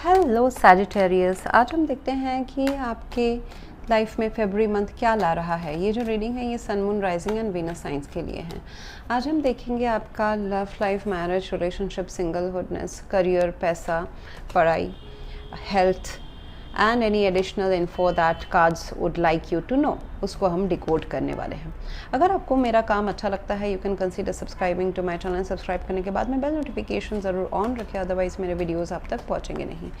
Hello Sagittarius, आज हम देखते हैं कि आपके लाइफ में फरवरी मंथ क्या ला रहा है। ये जो रीडिंग है ये sun moon rising and Venus signs के लिए है। आज हम देखेंगे आपका love life, marriage, relationship, singlehoodness, career, पैसा, पढ़ाई, health and any additional info that cards would like you to know, उसको हम डिकोड करने वाले हैं। अगर आपको मेरा काम अच्छा लगता है you can consider subscribing to my channel. Subscribe करने के बाद में बेल नोटिफिकेशन ज़रूर ऑन रखें, अदरवाइज़ मेरे वीडियोस आप तक पहुंचेंगे नहीं।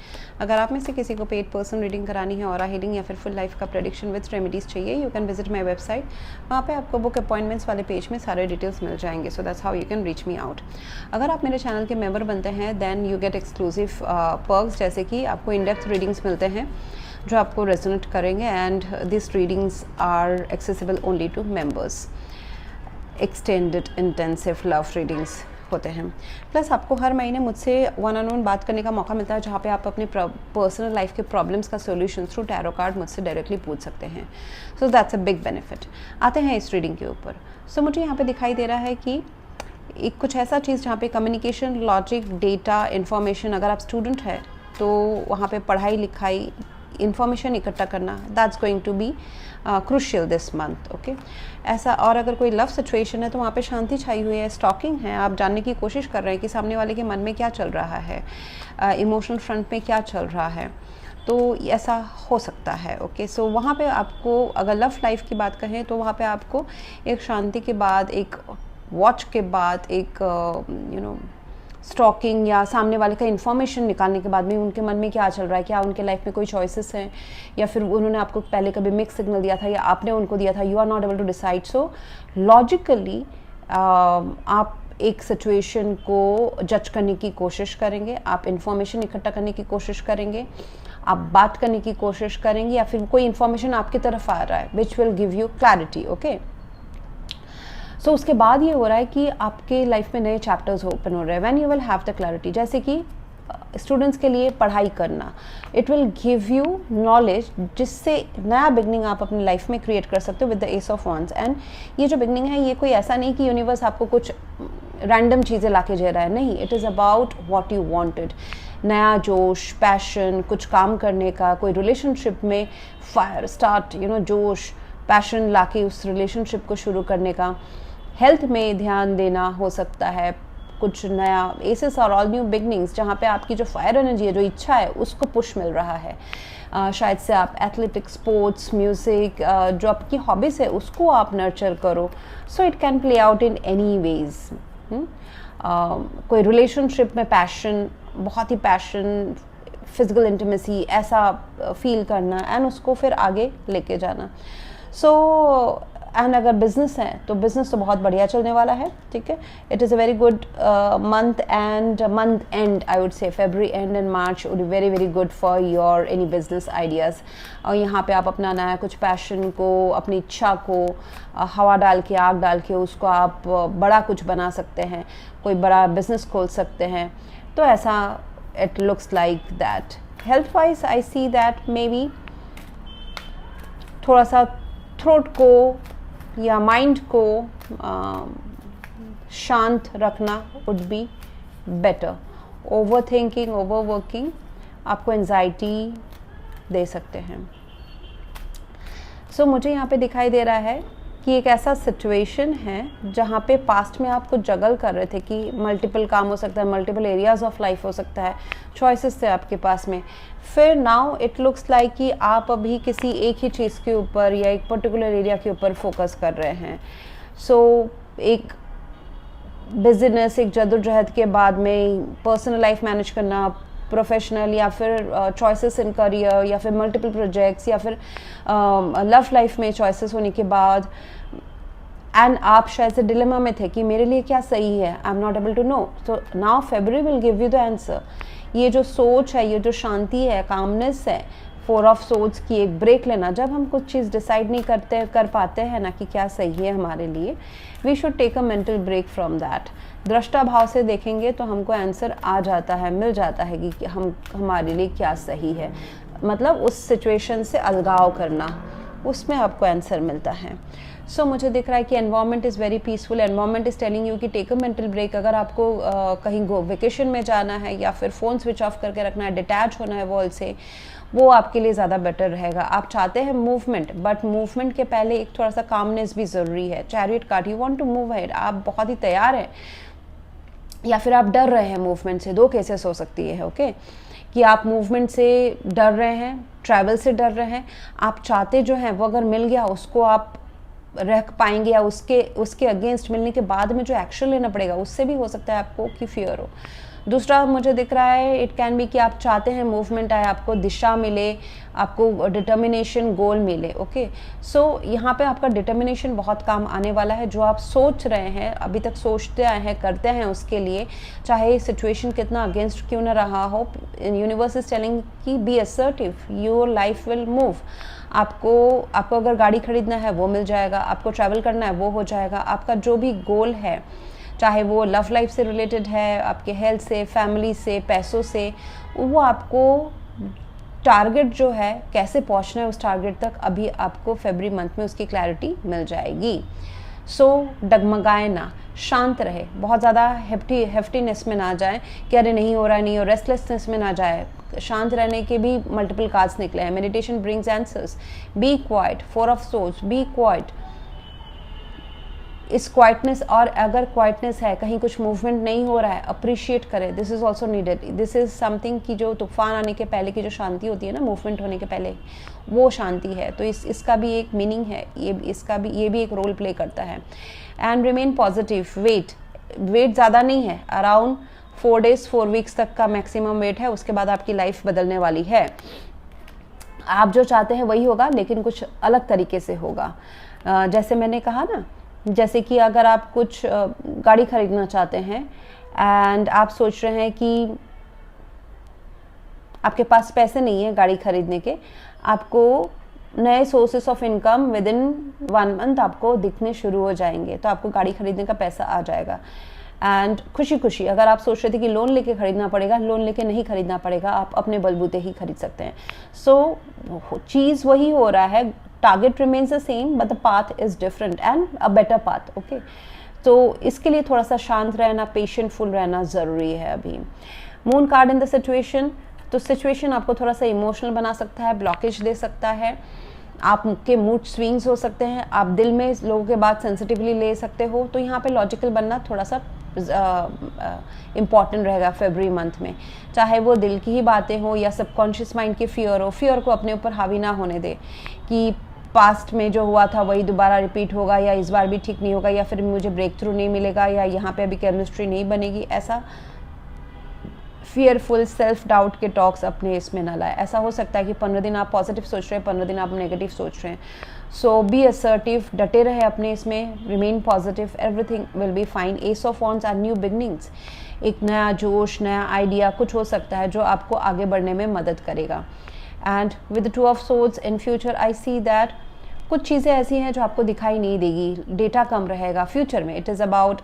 अगर आप में से किसी को पेड पर्सन रीडिंग करानी है, ऑरा हीलिंग या फिर फुल लाइफ का प्रेडिक्शन विद रेमेडीज़ चाहिए, you can visit my website. वहाँ पे आपको बुक अपॉइंटमेंट्स वाले पेज में सारे डिटेल्स मिल जाएंगे। So that's how you can reach me out. अगर आप मेरे चैनल के मेंबर बनते हैं then you get exclusive perks, जैसे कि आपको इन डेप्थ रीडिंग्स मिलते हैं जो आपको रेजोनेट करेंगे and this readings are accessible only to members. Extended intensive love readings होते हैं। प्लस आपको हर महीने मुझसे वन ऑन वन बात करने का मौका मिलता है, जहाँ पे आप अपने पर्सनल लाइफ के प्रॉब्लम्स का सॉल्यूशन थ्रू टैरो कार्ड मुझसे डायरेक्टली पूछ सकते हैं। So that's a big benefit. आते हैं इस रीडिंग के ऊपर। सो मुझे यहाँ पे दिखाई दे रहा है कि एक कुछ ऐसा चीज़ जहाँ पे कम्युनिकेशन, लॉजिक, डेटा, इन्फॉर्मेशन, अगर आप स्टूडेंट है तो वहाँ पे पढ़ाई लिखाई, इंफॉर्मेशन इकट्ठा करना, that's going to be crucial this month. Okay, ऐसा। और अगर कोई लव सिचुएशन है तो वहाँ पे शांति छाई हुई है, स्टॉकिंग है, आप जानने की कोशिश कर रहे हैं कि सामने वाले के मन में क्या चल रहा है, इमोशनल फ्रंट में क्या चल रहा है, तो ऐसा हो सकता है। ओके, सो वहाँ पे आपको अगर लव लाइफ की बात कहें तो वहाँ पे आपको एक शांति के बाद, एक वॉच के बाद, एक स्टॉकिंग या सामने वाले का इन्फॉर्मेशन निकालने के बाद में उनके मन में क्या चल रहा है, क्या उनके लाइफ में कोई चॉइसेस हैं या फिर उन्होंने आपको पहले कभी मिक्स सिग्नल दिया था या आपने उनको दिया था, you are not able to decide. So logically आप एक सिचुएशन को जज करने की कोशिश करेंगे, आप इन्फॉर्मेशन इकट्ठा करने की कोशिश करेंगे, आप बात करने की कोशिश करेंगे, या फिर कोई इन्फॉर्मेशन आपकी तरफ आ रहा है which will give you clarity. Okay, so उसके बाद ये हो रहा है कि आपके लाइफ में नए चैप्टर्स ओपन हो रहे हैं when you will have the clarity. जैसे कि स्टूडेंट्स के लिए पढ़ाई करना, it will give you knowledge जिससे नया बिगनिंग आप अपनी लाइफ में क्रिएट कर सकते हो with the S of wands. And ये जो बिगनिंग है ये कोई ऐसा नहीं कि यूनिवर्स आपको कुछ रैंडम चीज़ें ला के दे रहा है, नहीं, it is about what you wanted. नया जोश, पैशन, कुछ काम करने का, कोई रिलेशनशिप में फायर स्टार्ट, जोश, पैशन लाके उस रिलेशनशिप को शुरू करने का, हेल्थ में ध्यान देना हो सकता है, कुछ नया एसेस और ऑल न्यू बिगनिंग्स जहाँ पे आपकी जो फायर एनर्जी है, जो इच्छा है, उसको पुश मिल रहा है। शायद से आप एथलेटिक्स, स्पोर्ट्स, म्यूज़िक, जो आपकी हॉबीज़ है उसको आप नर्चर करो। So it can play out in any ways. कोई रिलेशनशिप में पैशन, बहुत ही पैशन, फिजिकल इंटीमेसी ऐसा फील करना एंड उसको फिर आगे लेके जाना। सो एंड अगर बिजनेस है तो बिजनेस तो बहुत बढ़िया चलने वाला है। ठीक है, it is a very good month and month and I would say February and and March would be very very good for your any business ideas. और यहाँ पे आप अपना नया कुछ पैशन को, अपनी इच्छा को हवा डाल के, आग डाल के उसको आप बड़ा कुछ बना सकते हैं, कोई बड़ा बिजनेस खोल सकते हैं। तो ऐसा it looks like that. Health wise I see that may be थोड़ा सा थ्रोट को या माइंड को शांत रखना would be better. Over thinking, over working आपको एंजाइटी दे सकते हैं। सो मुझे यहाँ पे दिखाई दे रहा है कि एक ऐसा सिचुएशन है जहाँ पे पास्ट में आप कुछ जगल कर रहे थे कि मल्टीपल काम हो सकता है, मल्टीपल एरियाज ऑफ लाइफ हो सकता है, चॉइसेस थे आपके पास में। फिर नाउ इट लुक्स लाइक कि आप अभी किसी एक ही चीज़ के ऊपर या एक पर्टिकुलर एरिया के ऊपर फोकस कर रहे हैं। सो एक बिजनेस, एक जद्दोजहद के बाद में पर्सनल लाइफ मैनेज करना, प्रोफेशनल, या फिर चॉइसेस इन करियर, या फिर मल्टीपल प्रोजेक्ट्स, या फिर लव लाइफ में चॉइसेस होने के बाद एंड आप शायद से डिलेमा में थे कि मेरे लिए क्या सही है, I am not able to know. So now February will give you the answer. ये जो सोच है, ये जो शांति है, कामनेस है, 4 ऑफ सोर्ड्स की एक ब्रेक लेना, जब हम कुछ चीज़ डिसाइड नहीं कर पाते हैं ना कि क्या सही है हमारे लिए, we should take a mental break from that. दृष्टा भाव से देखेंगे तो हमको आंसर आ जाता है, मिल जाता है कि हमारे लिए क्या सही है। मतलब उस सिचुएशन से अलगाव करना, उसमें आपको आंसर मिलता है। सो मुझे दिख रहा है कि environment is very peaceful, environment is telling you कि टेक अ मेंटल ब्रेक। अगर आपको कहीं वेकेशन में जाना है या फिर फ़ोन स्विच ऑफ करके रखना है, डिटैच होना है वर्ल्ड से, वो आपके लिए ज़्यादा बेटर रहेगा। आप चाहते हैं मूवमेंट, बट मूवमेंट के पहले एक थोड़ा सा कामनेस भी ज़रूरी है। Chariot card, you want to move ahead, आप बहुत ही तैयार हैं या फिर आप डर रहे हैं मूवमेंट से। दो केसेस हो सकती है, ओके, कि आप मूवमेंट से डर रहे हैं, ट्रैवल से डर रहे हैं, आप चाहते जो हैं वो अगर मिल गया उसको आप रख पाएंगे, या उसके अगेंस्ट मिलने के बाद में जो एक्शन लेना पड़ेगा उससे भी हो सकता है आपको कि फियर हो। दूसरा मुझे दिख रहा है इट कैन बी कि आप चाहते हैं मूवमेंट आए, आपको दिशा मिले, आपको डिटर्मिनेशन, गोल मिले, ओके। सो यहाँ पे आपका डिटर्मिनेशन बहुत काम आने वाला है। जो आप सोच रहे हैं, अभी तक सोचते आए हैं, करते हैं उसके लिए, चाहे सिचुएशन कितना अगेंस्ट क्यों ना रहा हो, यूनिवर्स इज टेलिंग कि be assertive, your life will move. आपको अगर गाड़ी खरीदना है वो मिल जाएगा, आपको ट्रैवल करना है वो हो जाएगा, आपका जो भी गोल है, चाहे वो लव लाइफ से रिलेटेड है, आपके हेल्थ से, फैमिली से, पैसों से, वो आपको टारगेट जो है कैसे पहुंचना है उस टारगेट तक, अभी आपको फरवरी मंथ में उसकी क्लैरिटी मिल जाएगी। सो डगमगाए ना, शांत रहे, बहुत ज़्यादा हेफ्टीनेस में ना जाए कि अरे नहीं हो रहा, नहीं हो, रेस्टलेसनेस में ना जाए। शांत रहने के भी मल्टीपल कार्ड्स निकले हैं। Meditation brings answers, be quiet, 4 of course, be quiet. इस क्वाइटनेस, और अगर क्वाइटनेस है, कहीं कुछ मूवमेंट नहीं हो रहा है, अप्रिशिएट करें, this is also needed. This is something कि जो तूफान आने के पहले की जो शांति होती है ना, मूवमेंट होने के पहले, वो शांति है। तो इसका भी एक मीनिंग है, ये भी एक रोल प्ले करता है। And remain positive. वेट ज़्यादा नहीं है, अराउंड 4 days 4 weeks तक का मैक्सिमम वेट है, उसके बाद आपकी लाइफ बदलने वाली है। आप जो चाहते हैं वही होगा, लेकिन कुछ अलग तरीके से होगा। जैसे मैंने कहा ना, जैसे कि अगर आप कुछ गाड़ी खरीदना चाहते हैं एंड आप सोच रहे हैं कि आपके पास पैसे नहीं है गाड़ी खरीदने के, आपको नए sources of income with in 1 month आपको दिखने शुरू हो जाएंगे, तो आपको गाड़ी खरीदने का पैसा आ जाएगा। एंड खुशी खुशी, अगर आप सोच रहे थे कि लोन लेके खरीदना पड़ेगा, लोन लेके नहीं खरीदना पड़ेगा, आप अपने बलबूते ही खरीद सकते हैं। सो चीज़ वही हो रहा है, target remains the same but the path is different and a better path, okay. तो इसके लिए थोड़ा सा शांत रहना, पेशेंटफुल रहना ज़रूरी है अभी। Moon card in the situation, तो सिचुएशन आपको थोड़ा सा इमोशनल बना सकता है, ब्लॉकेज दे सकता है, आपके मूड स्विंग्स हो सकते हैं, आप दिल में लोगों के बात सेंसिटिवली ले सकते हो। तो यहाँ पे लॉजिकल बनना थोड़ा सा इम्पॉर्टेंट रहेगा फरवरी मंथ में, चाहे वो दिल की ही बातें हो या सबकॉन्शियस माइंड की फियर हो। फियर को अपने ऊपर हावी ना होने दे कि पास्ट में जो हुआ था वही दोबारा रिपीट होगा, या इस बार भी ठीक नहीं होगा, या फिर मुझे ब्रेक थ्रू नहीं मिलेगा, या यहाँ पे अभी केमिस्ट्री नहीं बनेगी। ऐसा फियरफुल सेल्फ डाउट के टॉक्स अपने इसमें ना लाए। ऐसा हो सकता है कि 15 दिन आप पॉजिटिव सोच रहे हैं, 15 दिन आप नेगेटिव सोच रहे हैं। सो बी असर्टिव, डटे रहे अपने इसमें, remain positive, everything will be fine. Ace of wands are new beginnings, एक नया जोश, नया आइडिया कुछ हो सकता है जो आपको आगे बढ़ने में मदद करेगा। And with 2 of swords in future I see that कुछ चीज़ें ऐसी हैं जो आपको दिखाई नहीं देगी, डेटा कम रहेगा फ्यूचर में। इट इज़ अबाउट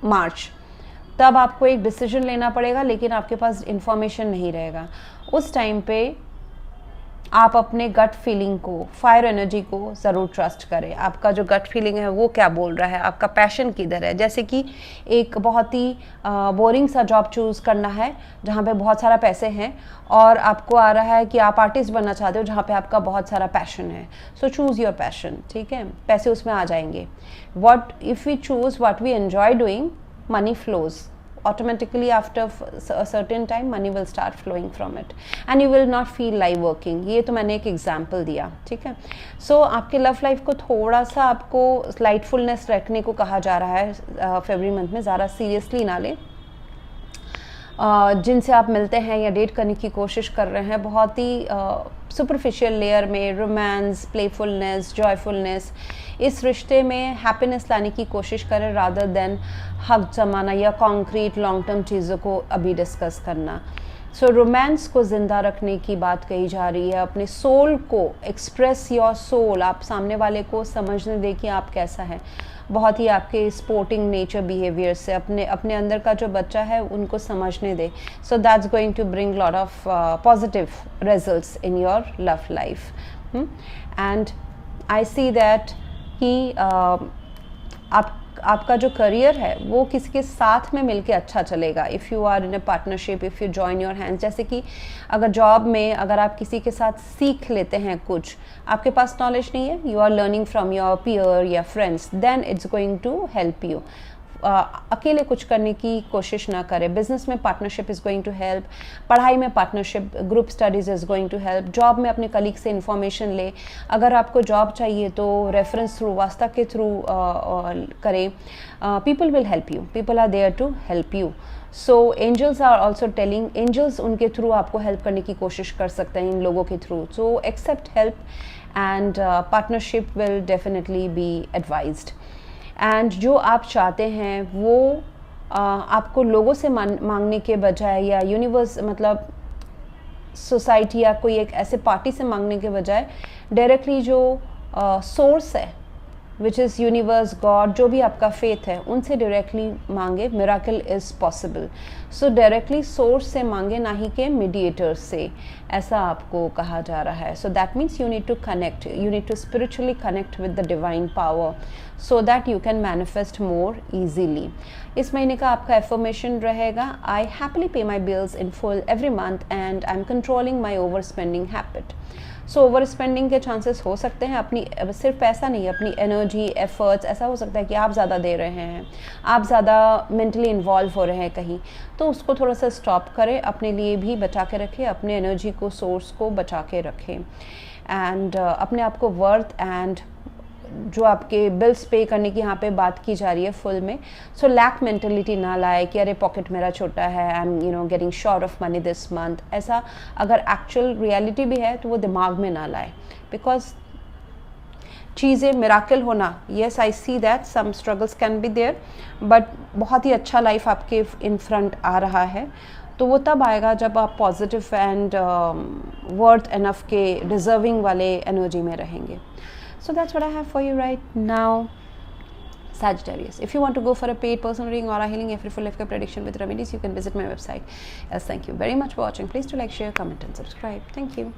मार्च, तब आपको एक डिसीजन लेना पड़ेगा, लेकिन आपके पास इंफॉर्मेशन नहीं रहेगा। उस टाइम पे आप अपने गट फीलिंग को, फायर एनर्जी को ज़रूर ट्रस्ट करें। आपका जो गट फीलिंग है वो क्या बोल रहा है, आपका पैशन किधर है। जैसे कि एक बहुत ही बोरिंग सा जॉब चूज़ करना है जहाँ पे बहुत सारा पैसे हैं, और आपको आ रहा है कि आप आर्टिस्ट बनना चाहते हो जहाँ पे आपका बहुत सारा पैशन है। सो चूज़ योर पैशन, ठीक है, पैसे उसमें आ जाएंगे। What if we choose what we enjoy doing, money flows automatically after a certain time, money will start flowing from it and you will not feel like working। ये तो मैंने एक एग्जाम्पल दिया, ठीक है। सो आपके लव लाइफ को थोड़ा सा आपको लाइटफुलनेस रखने को कहा जा रहा है फरवरी मंथ में, ज़्यादा सीरियसली ना लें। जिनसे आप मिलते हैं या डेट करने की कोशिश कर रहे हैं, बहुत ही सुपरफिशियल लेयर में रोमांस, प्लेफुलनेस, जॉयफुलनेस, इस रिश्ते में हैप्पीनेस लाने की कोशिश करें, रादर देन हक जमाना या कॉन्क्रीट लॉन्ग टर्म चीज़ों को अभी डिस्कस करना। सो रोमांस को ज़िंदा रखने की बात कही जा रही है, अपने सोल को एक्सप्रेस योर सोल, आप सामने वाले को समझने दें कि आप कैसा है। बहुत ही आपके स्पोर्टिंग नेचर बिहेवियर से अपने अंदर का जो बच्चा है उनको समझने दे। So that's going to bring lot of positive results in your love life. And I see that कि आपका जो करियर है वो किसी के साथ में मिलके अच्छा चलेगा। If you are in a partnership, if you join your hands, जैसे कि अगर जॉब में अगर आप किसी के साथ सीख लेते हैं, कुछ आपके पास नॉलेज नहीं है, you are learning from your peer या friends, then it's going to help you. अकेले कुछ करने की कोशिश ना करें। बिजनेस में partnership is going to help, पढ़ाई में partnership, group studies is going to help, job में अपने कलीग से इन्फॉर्मेशन ले, अगर आपको जॉब चाहिए तो रेफरेंस थ्रू, वास्ता के थ्रू करें। People will help you, people are there to help you. So angels are also telling, angels उनके थ्रू आपको हेल्प करने की कोशिश कर सकते हैं इन लोगों के through. So accept help and partnership will definitely be advised. And जो आप चाहते हैं वो आपको लोगों से मांगने के बजाय या यूनिवर्स मतलब सोसाइटी या कोई एक ऐसे पार्टी से मांगने के बजाय डायरेक्टली जो सोर्स है, विच इज़ यूनिवर्स, गॉड, जो भी आपका फेथ है, उनसे डायरेक्टली मांगे। Miracle is possible. So directly source से मांगे, ना ही के मीडिएटर्स से, ऐसा आपको कहा जा रहा है। So that means you need to connect, you need to spiritually connect with the divine power so that you can manifest more easily. इस महीने का आपका एफर्मेशन रहेगा, I happily pay my bills in full every month and I am controlling my over spending habit. So over spending के chances हो सकते हैं, अपनी सिर्फ पैसा नहीं, अपनी एनर्जी, एफर्ट्स, ऐसा हो सकता है कि आप ज़्यादा दे रहे हैं, आप ज़्यादा मेंटली इन्वॉल्व हो रहे हैं कहीं, तो उसको थोड़ा सा स्टॉप करें, अपने लिए भी बचा के रखें, अपने एनर्जी को, सोर्स को बचा के रखें। एंड अपने आप को वर्थ एंड जो आपके बिल्स पे करने की यहाँ पे बात की जा रही है फुल में, सो लैक मेंटेलिटी ना लाए कि अरे पॉकेट मेरा छोटा है, I am getting short of money this month. ऐसा अगर एक्चुअल रियलिटी भी है तो वो दिमाग में ना लाए, बिकॉज चीज़ें मिराकल होना, yes I see that some struggles can be there, but बहुत ही अच्छा लाइफ आपके इन फ्रंट आ रहा है। तो वो तब आएगा जब आप पॉजिटिव एंड वर्थ एनफ के डिजर्विंग वाले एनर्जी में रहेंगे। So that's what I have for you right now, Sagittarius. If you want to go for a paid personal reading or a healing every full life prediction with remedies, you can visit my website. Yes, thank you very much for watching. Please do like, share, comment and subscribe. Thank you.